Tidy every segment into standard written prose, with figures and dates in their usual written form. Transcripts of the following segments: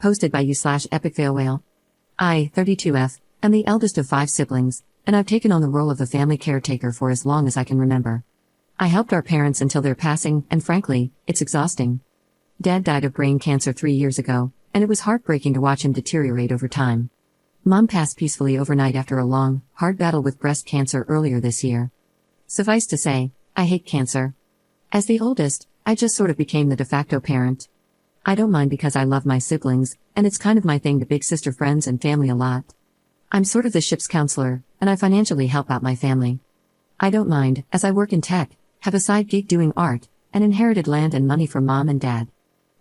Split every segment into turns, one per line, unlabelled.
Posted by you/Epic Fail Whale. I, 32F, am the eldest of 5 siblings, and I've taken on the role of the family caretaker for as long as I can remember. I helped our parents until their passing, and frankly, it's exhausting. Dad died of brain cancer 3 years ago, and it was heartbreaking to watch him deteriorate over time. Mom passed peacefully overnight after a long, hard battle with breast cancer earlier this year. Suffice to say, I hate cancer. As the oldest, I just sort of became the de facto parent. I don't mind because I love my siblings, and it's kind of my thing to big sister friends and family a lot. I'm sort of the ship's counselor, and I financially help out my family. I don't mind, as I work in tech, have a side gig doing art, and inherited land and money from mom and dad.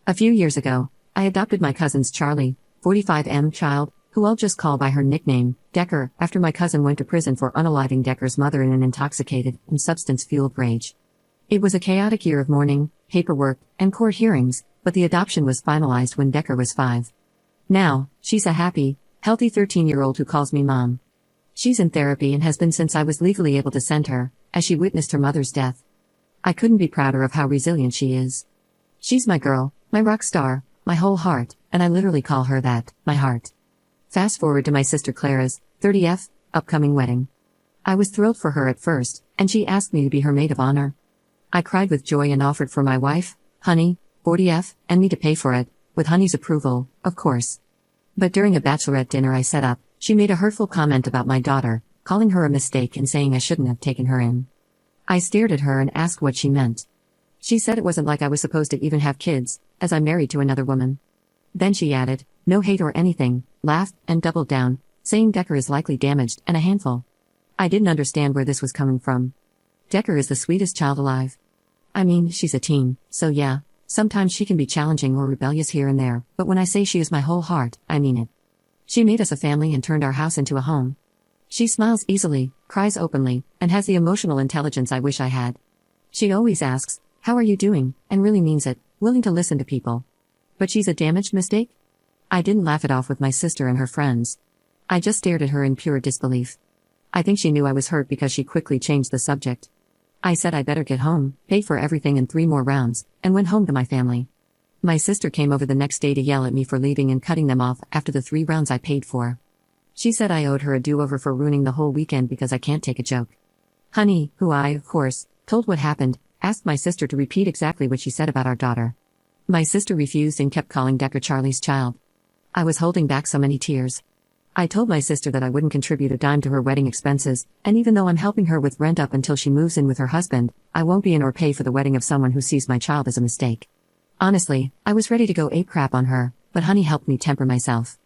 A few years ago, I adopted my cousin's Charlie, 45M child, who I'll just call by her nickname, Decker, after my cousin went to prison for unaliving Decker's mother in an intoxicated and substance-fueled rage. It was a chaotic year of mourning, paperwork, and court hearings, but the adoption was finalized when Decker was 5. Now, she's a happy, healthy 13-year-old who calls me mom. She's in therapy and has been since I was legally able to send her, as she witnessed her mother's death. I couldn't be prouder of how resilient she is. She's my girl, my rock star, my whole heart, and I literally call her that, my heart. Fast forward to my sister Clara's, 30F, upcoming wedding. I was thrilled for her at first, and she asked me to be her maid of honor. I cried with joy and offered for my wife, Honey, 40F, and me to pay for it, with Honey's approval, of course. But during a bachelorette dinner I set up, she made a hurtful comment about my daughter, calling her a mistake and saying I shouldn't have taken her in. I stared at her and asked what she meant. She said it wasn't like I was supposed to even have kids, as I'm married to another woman. Then she added, no hate or anything, laughed, and doubled down, saying Decker is likely damaged and a handful. I didn't understand where this was coming from. Decker is the sweetest child alive. I mean, she's a teen, so yeah. Sometimes she can be challenging or rebellious here and there, but when I say she is my whole heart, I mean it. She made us a family and turned our house into a home. She smiles easily, cries openly, and has the emotional intelligence I wish I had. She always asks, how are you doing, and really means it, willing to listen to people. But she's a damaged mistake? I didn't laugh it off with my sister and her friends. I just stared at her in pure disbelief. I think she knew I was hurt because she quickly changed the subject. I said I better get home, paid for everything in 3 more rounds, and went home to my family. My sister came over the next day to yell at me for leaving and cutting them off after the 3 rounds I paid for. She said I owed her a do-over for ruining the whole weekend because I can't take a joke. Honey, who I, of course, told what happened, asked my sister to repeat exactly what she said about our daughter. My sister refused and kept calling Decker Charlie's child. I was holding back so many tears. I told my sister that I wouldn't contribute a dime to her wedding expenses, and even though I'm helping her with rent up until she moves in with her husband, I won't be in or pay for the wedding of someone who sees my child as a mistake. Honestly, I was ready to go ape crap on her, but Honey helped me temper myself.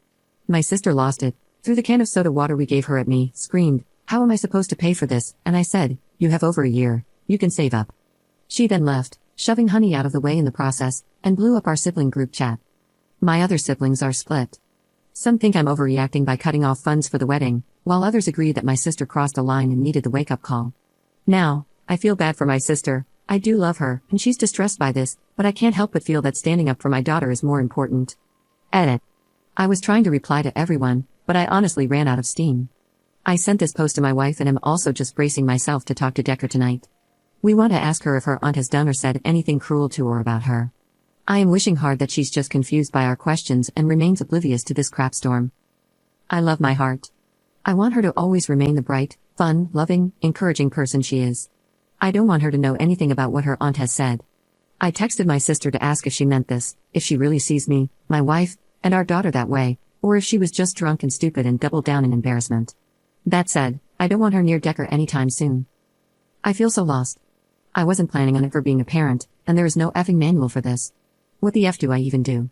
My sister lost it, threw the can of soda water we gave her at me, screamed, how am I supposed to pay for this, and I said, you have over a year, you can save up. She then left, shoving Honey out of the way in the process, and blew up our sibling group chat. My other siblings are split. Some think I'm overreacting by cutting off funds for the wedding, while others agree that my sister crossed a line and needed the wake-up call. Now, I feel bad for my sister. I do love her, and she's distressed by this, but I can't help but feel that standing up for my daughter is more important. Edit. I was trying to reply to everyone, but I honestly ran out of steam. I sent this post to my wife and am also just bracing myself to talk to Decker tonight. We want to ask her if her aunt has done or said anything cruel to or about her. I am wishing hard that she's just confused by our questions and remains oblivious to this crapstorm. I love my heart. I want her to always remain the bright, fun, loving, encouraging person she is. I don't want her to know anything about what her aunt has said. I texted my sister to ask if she meant this, if she really sees me, my wife, and our daughter that way, or if she was just drunk and stupid and doubled down in embarrassment. That said, I don't want her near Decker anytime soon. I feel so lost. I wasn't planning on ever being a parent, and there is no effing manual for this. What the F do I even do?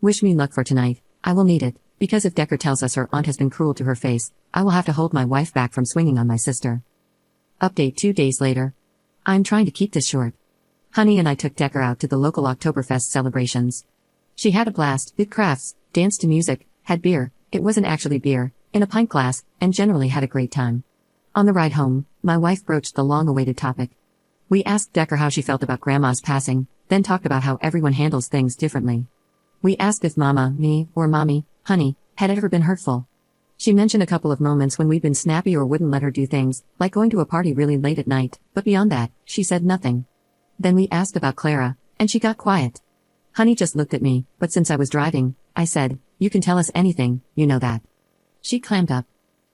Wish me luck for tonight, I will need it, because if Decker tells us her aunt has been cruel to her face, I will have to hold my wife back from swinging on my sister. Update 2 days later. I'm trying to keep this short. Honey and I took Decker out to the local Oktoberfest celebrations. She had a blast, did crafts, danced to music, had beer, it wasn't actually beer, in a pint glass, and generally had a great time. On the ride home, my wife broached the long-awaited topic. We asked Decker how she felt about Grandma's passing, then talked about how everyone handles things differently. We asked if Mama, me, or Mommy, Honey, had ever been hurtful. She mentioned a couple of moments when we'd been snappy or wouldn't let her do things, like going to a party really late at night, but beyond that, she said nothing. Then we asked about Clara, and she got quiet. Honey just looked at me, but since I was driving, I said, you can tell us anything, you know that. She clammed up.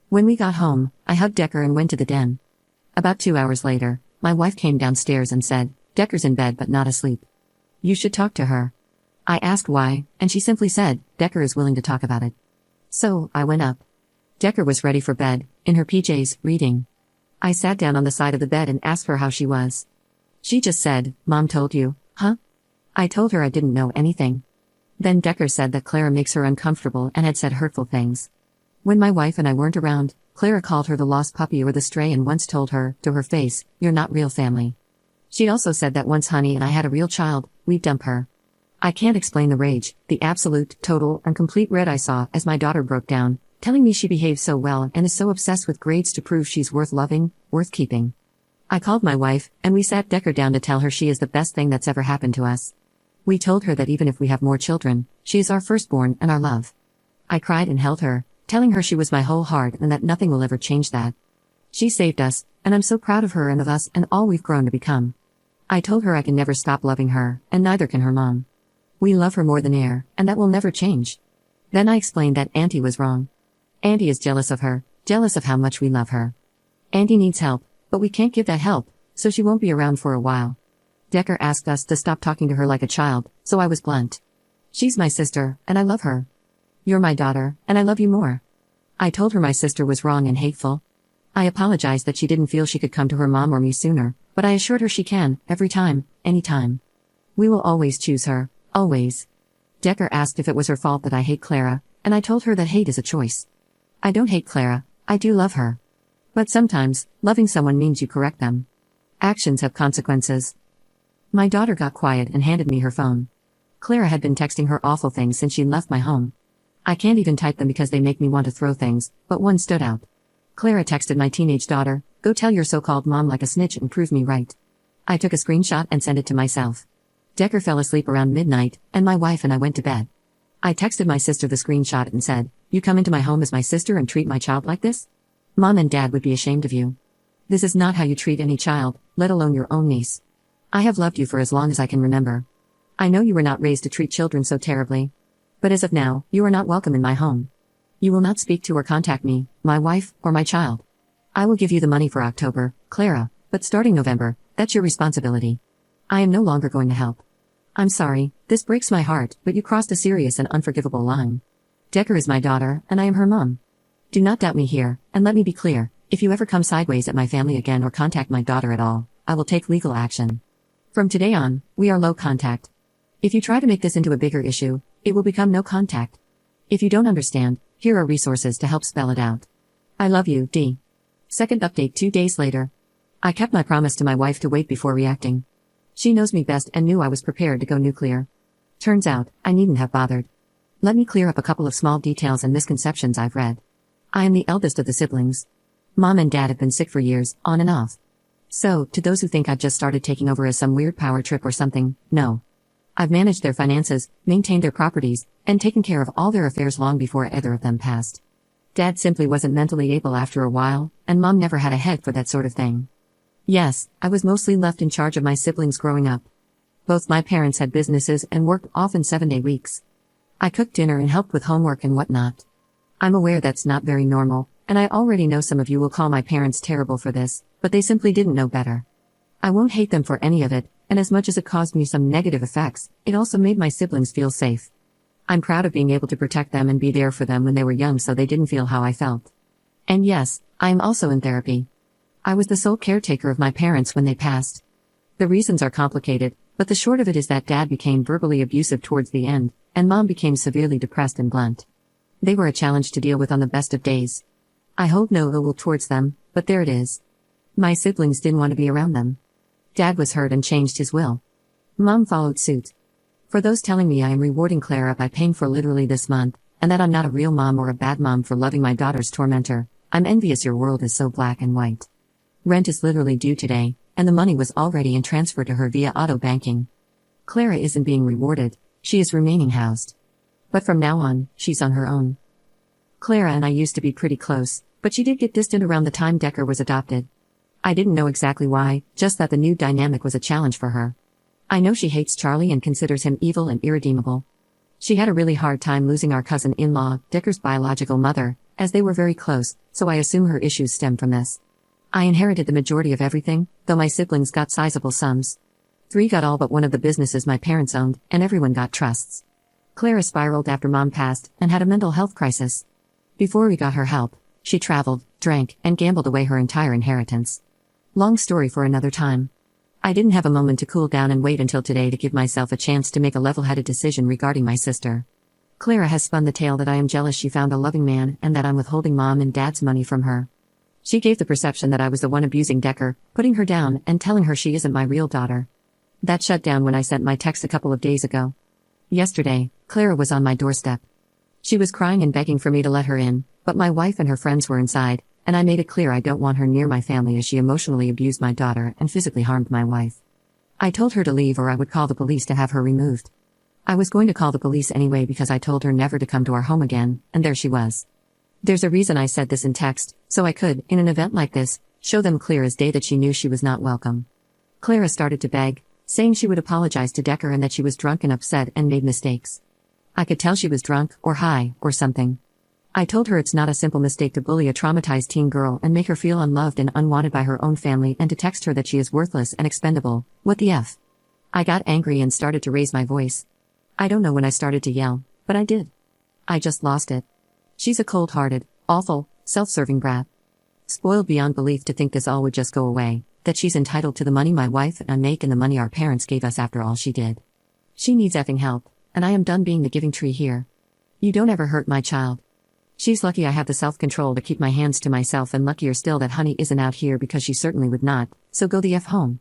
When we got home, I hugged Decker and went to the den. About 2 hours later, my wife came downstairs and said, Decker's in bed but not asleep. You should talk to her. I asked why, and she simply said, Decker is willing to talk about it. So, I went up. Decker was ready for bed, in her PJs, reading. I sat down on the side of the bed and asked her how she was. She just said, Mom told you, huh? I told her I didn't know anything. Then Decker said that Clara makes her uncomfortable and had said hurtful things. When my wife and I weren't around, Clara called her the lost puppy or the stray and once told her, to her face, you're not real family. She also said that once Honey and I had a real child, we'd dump her. I can't explain the rage, the absolute, total, and complete red I saw as my daughter broke down, telling me she behaves so well and is so obsessed with grades to prove she's worth loving, worth keeping. I called my wife, and we sat Decker down to tell her she is the best thing that's ever happened to us. We told her that even if we have more children, she is our firstborn and our love. I cried and held her, telling her she was my whole heart and that nothing will ever change that. She saved us, and I'm so proud of her and of us and all we've grown to become. I told her I can never stop loving her, and neither can her mom. We love her more than air, and that will never change. Then I explained that Auntie was wrong. Auntie is jealous of her, jealous of how much we love her. Auntie needs help, but we can't give that help, so she won't be around for a while. Decker asked us to stop talking to her like a child, so I was blunt. She's my sister, and I love her. You're my daughter, and I love you more. I told her my sister was wrong and hateful. I apologized that she didn't feel she could come to her mom or me sooner, but I assured her she can, every time, anytime. We will always choose her, always. Decker asked if it was her fault that I hate Clara, and I told her that hate is a choice. I don't hate Clara, I do love her. But sometimes, loving someone means you correct them. Actions have consequences. My daughter got quiet and handed me her phone. Clara had been texting her awful things since she left my home. I can't even type them because they make me want to throw things, but one stood out. Clara texted my teenage daughter, go tell your so-called mom like a snitch and prove me right. I took a screenshot and sent it to myself. Decker fell asleep around midnight, and my wife and I went to bed. I texted my sister the screenshot and said, you come into my home as my sister and treat my child like this? Mom and Dad would be ashamed of you. This is not how you treat any child, let alone your own niece. I have loved you for as long as I can remember. I know you were not raised to treat children so terribly. But as of now, you are not welcome in my home. You will not speak to or contact me, my wife, or my child. I will give you the money for October, Clara, but starting November, that's your responsibility. I am no longer going to help. I'm sorry, this breaks my heart, but you crossed a serious and unforgivable line. Decker is my daughter, and I am her mom. Do not doubt me here, and let me be clear, if you ever come sideways at my family again or contact my daughter at all, I will take legal action. From today on, we are low contact. If you try to make this into a bigger issue, it will become no contact. If you don't understand, here are resources to help spell it out. I love you, D. Second update 2 days later. I kept my promise to my wife to wait before reacting. She knows me best and knew I was prepared to go nuclear. Turns out, I needn't have bothered. Let me clear up a couple of small details and misconceptions I've read. I am the eldest of the siblings. Mom and Dad have been sick for years, on and off. So, to those who think I've just started taking over as some weird power trip or something, no. I've managed their finances, maintained their properties, and taken care of all their affairs long before either of them passed. Dad simply wasn't mentally able after a while, and Mom never had a head for that sort of thing. Yes, I was mostly left in charge of my siblings growing up. Both my parents had businesses and worked often 7-day weeks. I cooked dinner and helped with homework and whatnot. I'm aware that's not very normal, and I already know some of you will call my parents terrible for this, but they simply didn't know better. I won't hate them for any of it, and as much as it caused me some negative effects, it also made my siblings feel safe. I'm proud of being able to protect them and be there for them when they were young so they didn't feel how I felt. And yes, I am also in therapy. I was the sole caretaker of my parents when they passed. The reasons are complicated, but the short of it is that Dad became verbally abusive towards the end, and Mom became severely depressed and blunt. They were a challenge to deal with on the best of days. I hold no ill will towards them, but there it is. My siblings didn't want to be around them. Dad was hurt and changed his will. Mom followed suit. For those telling me I am rewarding Clara by paying for literally this month, and that I'm not a real mom or a bad mom for loving my daughter's tormentor, I'm envious. Your world is so black and white. Rent is literally due today, and the money was already in transfer to her via auto banking. Clara isn't being rewarded, she is remaining housed. But from now on, she's on her own. Clara and I used to be pretty close, but she did get distant around the time Decker was adopted. I didn't know exactly why, just that the new dynamic was a challenge for her. I know she hates Charlie and considers him evil and irredeemable. She had a really hard time losing our cousin-in-law, Decker's biological mother, as they were very close, so I assume her issues stem from this. I inherited the majority of everything, though my siblings got sizable sums. 3 got all but one of the businesses my parents owned, and everyone got trusts. Clara spiraled after Mom passed, and had a mental health crisis. Before we got her help, she traveled, drank, and gambled away her entire inheritance. Long story for another time. I didn't have a moment to cool down and wait until today to give myself a chance to make a level-headed decision regarding my sister. Clara has spun the tale that I am jealous she found a loving man and that I'm withholding Mom and Dad's money from her. She gave the perception that I was the one abusing Decker, putting her down and telling her she isn't my real daughter. That shut down when I sent my text a couple of days ago. Yesterday, Clara was on my doorstep. She was crying and begging for me to let her in, but my wife and her friends were inside, and I made it clear I don't want her near my family as she emotionally abused my daughter and physically harmed my wife. I told her to leave or I would call the police to have her removed. I was going to call the police anyway because I told her never to come to our home again, and there she was. There's a reason I said this in text, so I could, in an event like this, show them clear as day that she knew she was not welcome. Clara started to beg, saying she would apologize to Decker and that she was drunk and upset and made mistakes. I could tell she was drunk, or high, or something. I told her it's not a simple mistake to bully a traumatized teen girl and make her feel unloved and unwanted by her own family and to text her that she is worthless and expendable. What the F? I got angry and started to raise my voice. I don't know when I started to yell, but I did. I just lost it. She's a cold-hearted, awful, self-serving brat. Spoiled beyond belief to think this all would just go away, that she's entitled to the money my wife and I make and the money our parents gave us after all she did. She needs effing help, and I am done being the giving tree here. You don't ever hurt my child. She's lucky I have the self-control to keep my hands to myself and luckier still that Honey isn't out here because she certainly would not, so go the F home.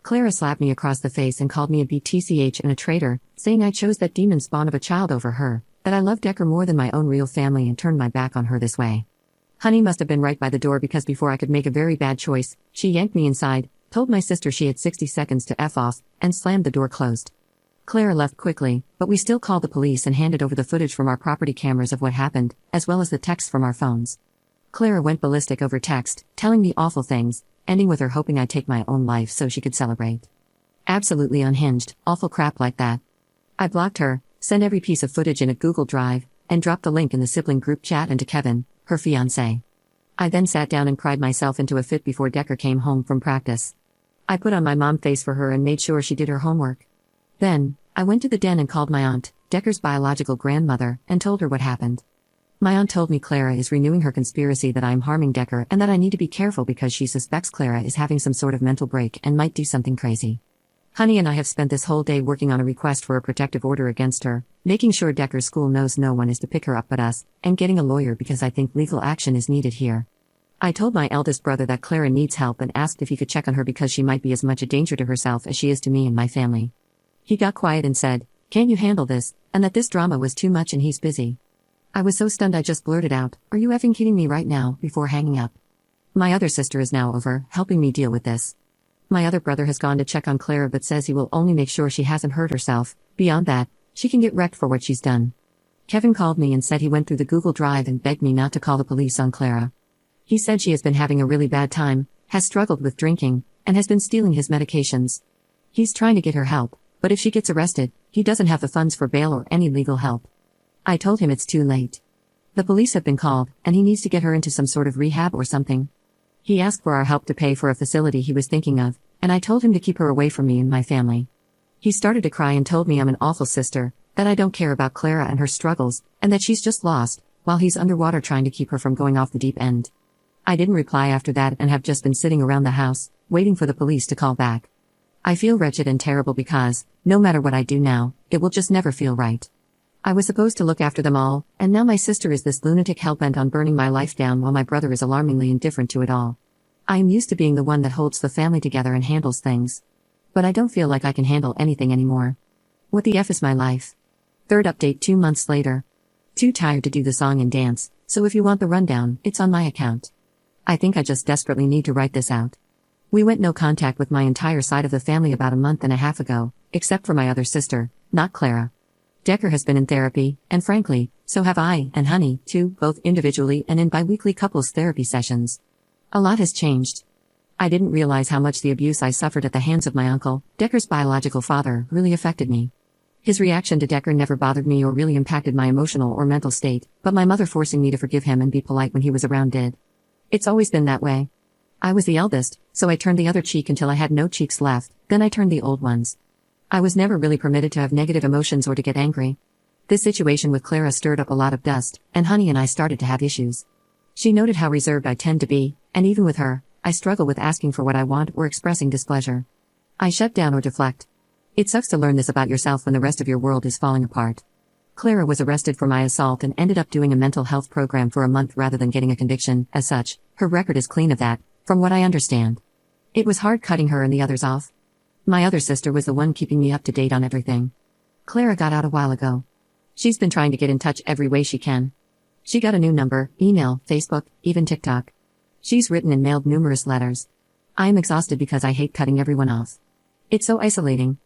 Clara slapped me across the face and called me a BTCH and a traitor, saying I chose that demon spawn of a child over her, that I love Decker more than my own real family and turned my back on her this way. Honey must have been right by the door because before I could make a very bad choice, she yanked me inside, told my sister she had 60 seconds to F off, and slammed the door closed. Clara left quickly, but we still called the police and handed over the footage from our property cameras of what happened, as well as the texts from our phones. Clara went ballistic over text, telling me awful things, ending with her hoping I'd take my own life so she could celebrate. Absolutely unhinged, awful crap like that. I blocked her, sent every piece of footage in a Google Drive, and dropped the link in the sibling group chat and to Kevin, her fiancé. I then sat down and cried myself into a fit before Decker came home from practice. I put on my mom face for her and made sure she did her homework. Then, I went to the den and called my aunt, Decker's biological grandmother, and told her what happened. My aunt told me Clara is renewing her conspiracy that I am harming Decker and that I need to be careful because she suspects Clara is having some sort of mental break and might do something crazy. Honey and I have spent this whole day working on a request for a protective order against her, making sure Decker's school knows no one is to pick her up but us, and getting a lawyer because I think legal action is needed here. I told my eldest brother that Clara needs help and asked if he could check on her because she might be as much a danger to herself as she is to me and my family. He got quiet and said, "Can't you handle this?" and that this drama was too much and he's busy. I was so stunned I just blurted out, "Are you effing kidding me right now?" before hanging up. My other sister is now over, helping me deal with this. My other brother has gone to check on Clara but says he will only make sure she hasn't hurt herself. Beyond that, she can get wrecked for what she's done. Kevin called me and said he went through the Google Drive and begged me not to call the police on Clara. He said she has been having a really bad time, has struggled with drinking, and has been stealing his medications. He's trying to get her help, but if she gets arrested, he doesn't have the funds for bail or any legal help. I told him it's too late. The police have been called, and he needs to get her into some sort of rehab or something. He asked for our help to pay for a facility he was thinking of, and I told him to keep her away from me and my family. He started to cry and told me I'm an awful sister, that I don't care about Clara and her struggles, and that she's just lost, while he's underwater trying to keep her from going off the deep end. I didn't reply after that and have just been sitting around the house, waiting for the police to call back. I feel wretched and terrible because, no matter what I do now, it will just never feel right. I was supposed to look after them all, and now my sister is this lunatic hellbent on burning my life down while my brother is alarmingly indifferent to it all. I am used to being the one that holds the family together and handles things. But I don't feel like I can handle anything anymore. What the F is my life? Third update 2 months later. Too tired to do the song and dance, so if you want the rundown, it's on my account. I think I just desperately need to write this out. We went no contact with my entire side of the family about a month and a half ago, except for my other sister, not Clara. Decker has been in therapy, and frankly, so have I and Honey, too, both individually and in bi-weekly couples therapy sessions. A lot has changed. I didn't realize how much the abuse I suffered at the hands of my uncle, Decker's biological father, really affected me. His reaction to Decker never bothered me or really impacted my emotional or mental state, but my mother forcing me to forgive him and be polite when he was around did. It's always been that way. I was the eldest, so I turned the other cheek until I had no cheeks left, then I turned the old ones. I was never really permitted to have negative emotions or to get angry. This situation with Clara stirred up a lot of dust, and Honey and I started to have issues. She noted how reserved I tend to be, and even with her, I struggle with asking for what I want or expressing displeasure. I shut down or deflect. It sucks to learn this about yourself when the rest of your world is falling apart. Clara was arrested for my assault and ended up doing a mental health program for a month rather than getting a conviction. As such, her record is clean of that, from what I understand. It was hard cutting her and the others off. My other sister was the one keeping me up to date on everything. Clara got out a while ago. She's been trying to get in touch every way she can. She got a new number, email, Facebook, even TikTok. She's written and mailed numerous letters. I am exhausted because I hate cutting everyone off. It's so isolating.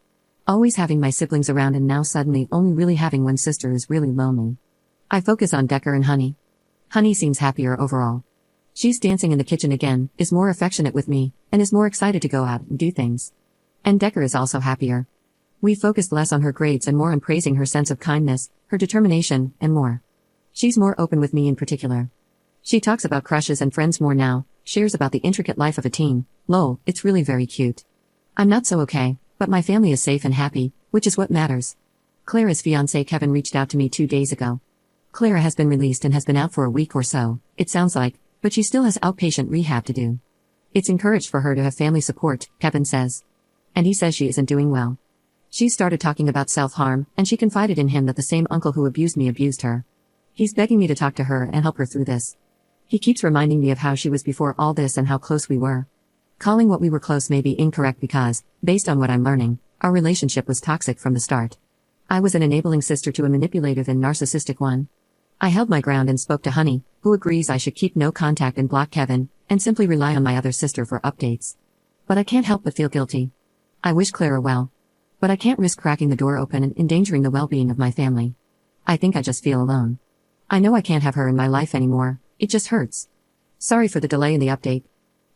Always having my siblings around and now suddenly only really having one sister is really lonely. I focus on Decker and Honey. Honey seems happier overall. She's dancing in the kitchen again, is more affectionate with me, and is more excited to go out and do things. And Decker is also happier. We focused less on her grades and more on praising her sense of kindness, her determination, and more. She's more open with me in particular. She talks about crushes and friends more now, shares about the intricate life of a teen. Lol, it's really very cute. I'm not so okay, but my family is safe and happy, which is what matters. Clara's fiancé Kevin reached out to me 2 days ago. Clara has been released and has been out for a week or so, it sounds like, but she still has outpatient rehab to do. It's encouraged for her to have family support, Kevin says. And he says she isn't doing well. She started talking about self-harm, and she confided in him that the same uncle who abused me abused her. He's begging me to talk to her and help her through this. He keeps reminding me of how she was before all this and how close we were. Calling what we were close may be incorrect because, based on what I'm learning, our relationship was toxic from the start. I was an enabling sister to a manipulative and narcissistic one. I held my ground and spoke to Honey, who agrees I should keep no contact and block Kevin, and simply rely on my other sister for updates. But I can't help but feel guilty. I wish Clara well. But I can't risk cracking the door open and endangering the well-being of my family. I think I just feel alone. I know I can't have her in my life anymore, it just hurts. Sorry for the delay in the update.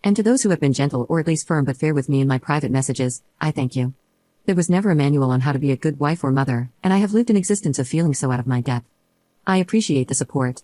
And to those who have been gentle or at least firm but fair with me in my private messages, I thank you. There was never a manual on how to be a good wife or mother, and I have lived an existence of feeling so out of my depth. I appreciate the support.